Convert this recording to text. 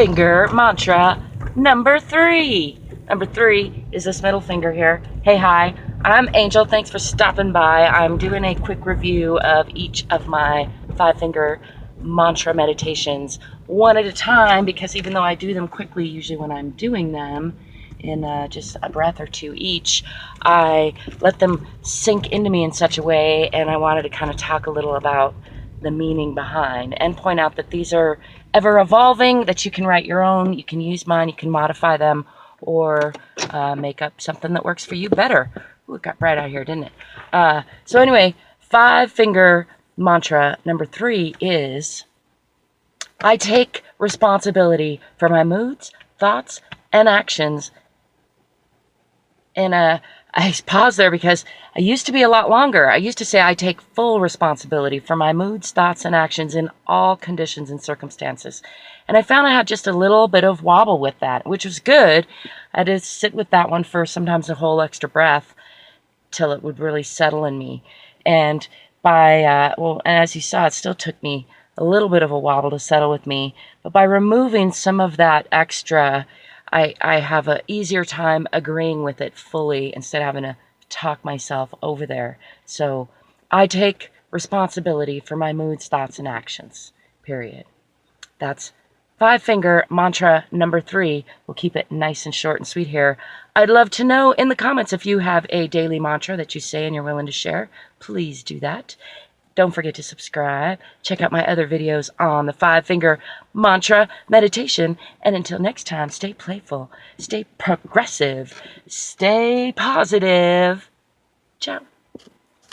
finger mantra number 3. Number 3 is this middle finger here. Hey, hi, I'm Angel. Thanks for stopping by. I'm doing a quick review of each of my 5-finger mantra meditations, one at a time, because even though I do them quickly, usually when I'm doing them in just a breath or two each, I let them sink into me in such a way, and I wanted to kind of talk a little about the meaning behind and point out that these are ever evolving, that you can write your own, you can use mine, you can modify them, or make up something that works for you better. Ooh, it got bright out here, didn't it? So anyway, 5-finger mantra number 3 is, I take responsibility for my moods, thoughts, and actions. And I pause there because I used to be a lot longer. I used to say I take full responsibility for my moods, thoughts, and actions in all conditions and circumstances. And I found I had just a little bit of wobble with that, which was good. I had to sit with that one for sometimes a whole extra breath till it would really settle in me. And and as you saw, it still took me a little bit of a wobble to settle with me. But by removing some of that extra, I have an easier time agreeing with it fully instead of having to talk myself over there. So I take responsibility for my moods, thoughts, and actions, period. That's 5-finger mantra number 3. We'll keep it nice and short and sweet here. I'd love to know in the comments if you have a daily mantra that you say and you're willing to share. Please do that. Don't forget to subscribe. Check out my other videos on the 5-finger mantra meditation. And until next time, stay playful, stay progressive, stay positive. Ciao.